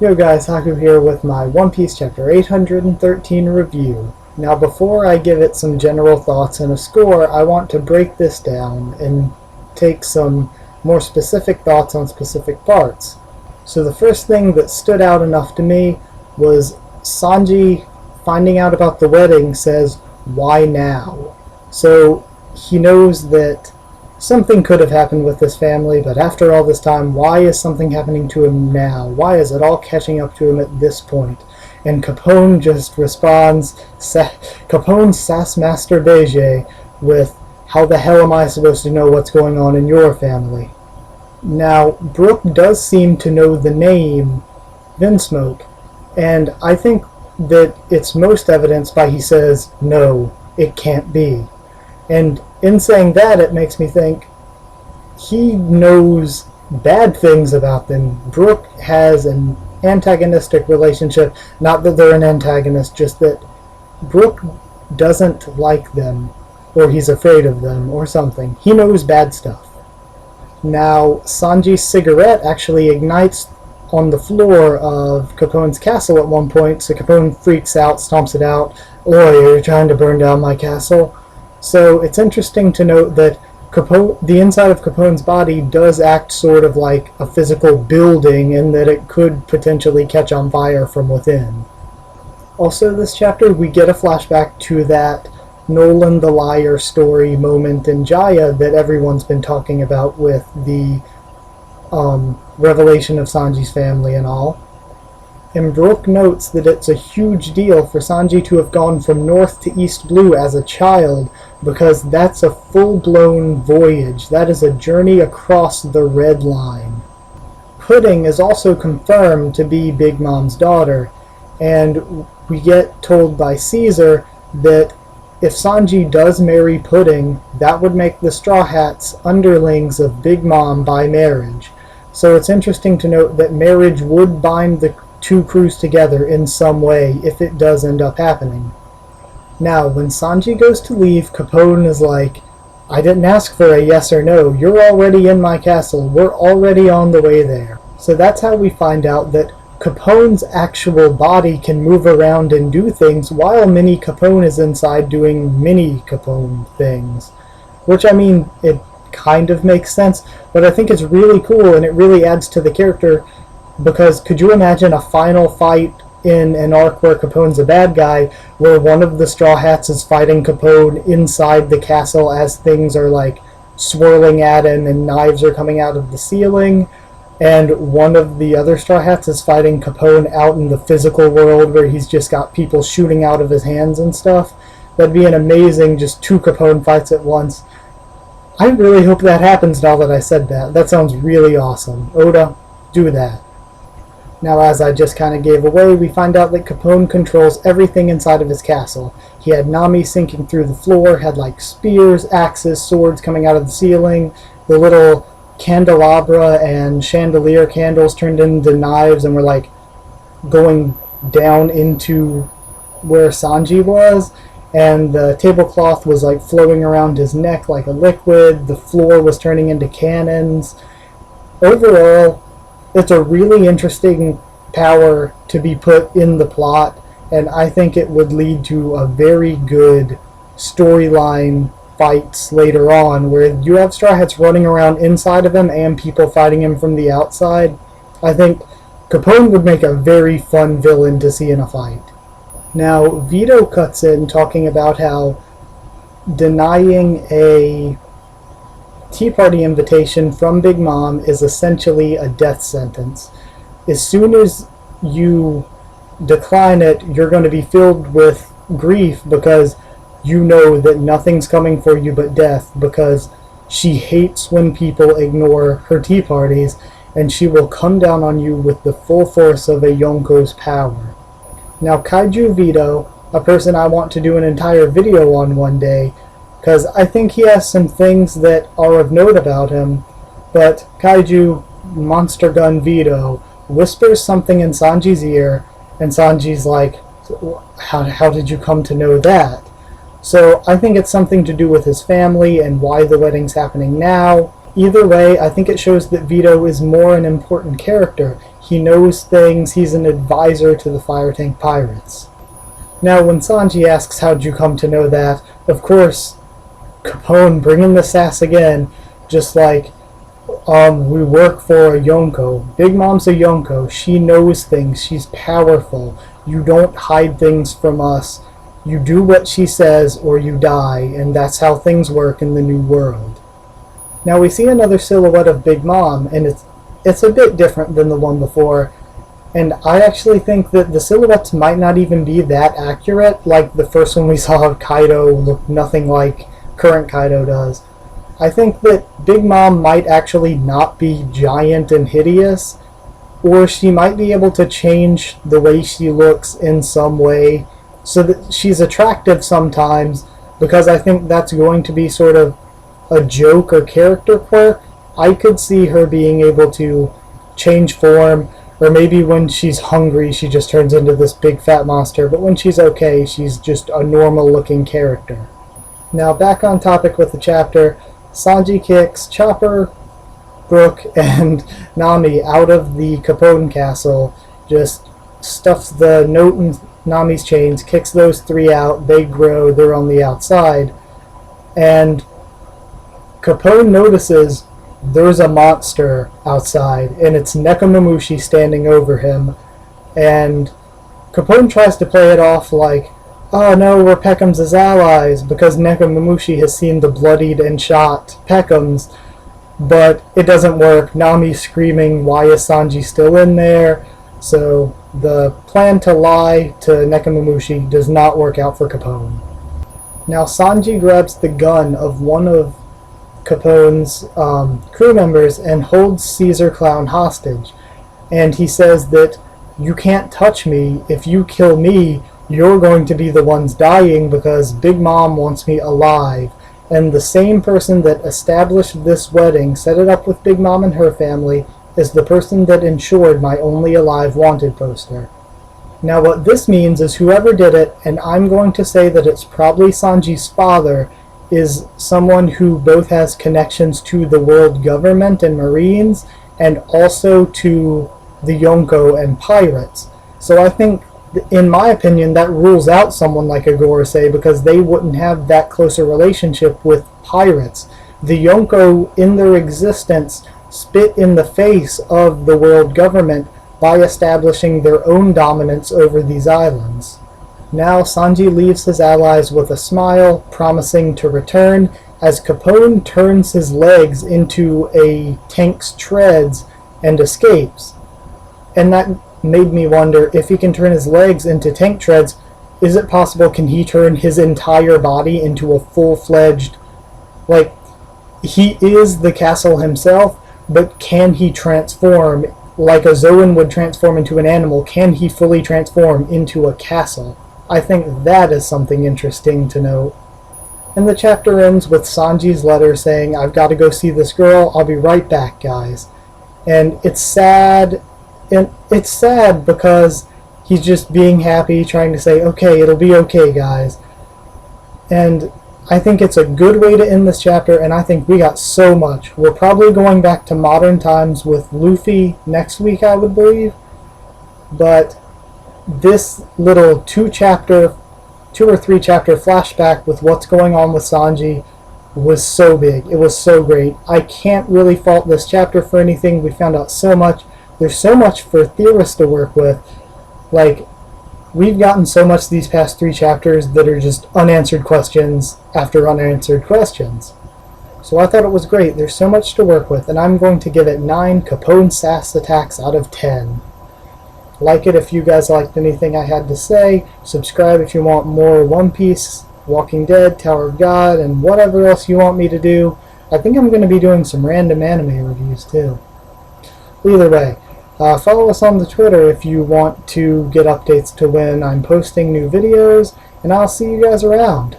Yo guys, Haku here with my One Piece Chapter 813 review. Now before I give it some general thoughts and a score, I want to break this down and take some more specific thoughts on specific parts. So the first thing that stood out enough to me was Sanji finding out about the wedding says, "Why now?" So he knows that something could have happened with this family, but after all this time, why is something happening to him now? Why is it all catching up to him at this point? And Capone just responds, Capone sass Master Beige with, "How the hell am I supposed to know what's going on in your family?" Now, Brook does seem to know the name Vinsmoke, and I think that it's most evidenced by he says, "No, it can't be." And in saying that, it makes me think he knows bad things about them. Brook has an antagonistic relationship. Not that they're an antagonist, just that Brook doesn't like them, or he's afraid of them, or something. He knows bad stuff. Now, Sanji's cigarette actually ignites on the floor of Capone's castle at one point, so Capone freaks out, stomps it out. "Oi, you're trying to burn down my castle?" So it's interesting to note that the inside of Capone's body does act sort of like a physical building in that it could potentially catch on fire from within. Also this chapter we get a flashback to that Nolan the Liar story moment in Jaya that everyone's been talking about with the revelation of Sanji's family and all. And Brook notes that it's a huge deal for Sanji to have gone from North to East Blue as a child, because that's a full-blown voyage. That is a journey across the Red Line. Pudding is also confirmed to be Big Mom's daughter, and we get told by Caesar that if Sanji does marry Pudding, that would make the Straw Hats underlings of Big Mom by marriage. So it's interesting to note that marriage would bind the two crews together in some way if it does end up happening. Now, when Sanji goes to leave, Capone is like, "I didn't ask for a yes or no. You're already in my castle. We're already on the way there." So that's how we find out that Capone's actual body can move around and do things while Mini Capone is inside doing Mini Capone things. Which, I mean, it kind of makes sense, but I think it's really cool and it really adds to the character. Because could you imagine a final fight in an arc where Capone's a bad guy, where one of the Straw Hats is fighting Capone inside the castle as things are like swirling at him and knives are coming out of the ceiling, and one of the other Straw Hats is fighting Capone out in the physical world where he's just got people shooting out of his hands and stuff? That'd be an amazing just two Capone fights at once. I really hope that happens now that I said that. That sounds really awesome. Oda, do that. Now, as I just kind of gave away, we find out that Capone controls everything inside of his castle. He had Nami sinking through the floor, had like spears, axes, swords coming out of the ceiling, the little candelabra and chandelier candles turned into knives and were like going down into where Sanji was, and the tablecloth was like flowing around his neck like a liquid, the floor was turning into cannons. Overall, it's a really interesting power to be put in the plot, and I think it would lead to a very good storyline fights later on, where you have Straw Hats running around inside of him and people fighting him from the outside. I think Capone would make a very fun villain to see in a fight. Now, Vito cuts in talking about how denying a Tea Party invitation from Big Mom is essentially a death sentence. As soon as you decline it, you're going to be filled with grief because you know that nothing's coming for you but death, because she hates when people ignore her tea parties, and she will come down on you with the full force of a Yonko's power. Now, Kaiju Vito, a person I want to do an entire video on one day, because I think he has some things that are of note about him, but Kaiju Monster Gun Vito whispers something in Sanji's ear, and Sanji's like, how did you come to know that? So I think it's something to do with his family and why the wedding's happening now. Either way, I think it shows that Vito is more an important character. he knows things, he's an advisor to the Fire Tank Pirates. Now, when Sanji asks how'd you come to know that, of course, Capone bringing the sass again, just like, we work for a Yonko. Big Mom's a Yonko. She knows things. She's powerful. You don't hide things from us. You do what she says or you die, and that's how things work in the New World. Now we see another silhouette of Big Mom, and it's a bit different than the one before, and I actually think that the silhouettes might not even be that accurate. Like the first one we saw of Kaido looked nothing like current Kaido does. I think that Big Mom might actually not be giant and hideous, or she might be able to change the way she looks in some way so that she's attractive sometimes, because I think that's going to be sort of a joke or character quirk. I could see her being able to change form, or maybe when she's hungry she just turns into this big fat monster, but when she's okay she's just a normal looking character. Now back on topic with the chapter, Sanji kicks Chopper, Brook, and Nami out of the Capone castle, just stuffs the note in Nami's chains, kicks those three out, they grow, they're on the outside, and Capone notices there's a monster outside, and it's Nekomamushi standing over him, and Capone tries to play it off like, oh no, we're Peckham's allies, because Nekomamushi has seen the bloodied and shot Peckhams, but it doesn't work. Nami's screaming, why is Sanji still in there? So the plan to lie to Nekomamushi does not work out for Capone. Now Sanji grabs the gun of one of Capone's crew members and holds Caesar Clown hostage, and he says that you can't touch me. If you kill me, you're going to be the ones dying because Big Mom wants me alive. And the same person that established this wedding, set it up with Big Mom and her family, is the person that ensured my only alive wanted poster. Now what this means is whoever did it, and I'm going to say that it's probably Sanji's father, is someone who both has connections to the world government and Marines, and also to the Yonko and pirates. So I think, in my opinion, that rules out someone like a Gorosei, because they wouldn't have that close a relationship with pirates. The Yonko, in their existence, spit in the face of the world government by establishing their own dominance over these islands. Now Sanji leaves his allies with a smile, promising to return, as Capone turns his legs into a tank's treads and escapes. And that made me wonder, if he can turn his legs into tank treads, is it possible can he turn his entire body into a full-fledged, like, he is the castle himself, but can he transform, like a Zoan would transform into an animal, can he fully transform into a castle? I think that is something interesting to note. And the chapter ends with Sanji's letter saying, I've got to go see this girl, I'll be right back, guys. And it's sad. And it's sad because he's just being happy, trying to say, okay, it'll be okay, guys. And I think it's a good way to end this chapter, and I think we got so much. We're probably going back to modern times with Luffy next week, I would believe. But this little 2 or 3 chapter flashback with what's going on with Sanji was so big. It was so great. I can't really fault this chapter for anything. We found out so much. There's so much for theorists to work with. Like, we've gotten so much these past 3 chapters that are just unanswered questions after unanswered questions. So I thought it was great. There's so much to work with, and I'm going to give it 9 Capone Sass attacks out of 10. Like it if you guys liked anything I had to say. Subscribe if you want more One Piece, Walking Dead, Tower of God, and whatever else you want me to do. I think I'm going to be doing some random anime reviews too. Either way, follow us on the Twitter if you want to get updates to when I'm posting new videos, and I'll see you guys around.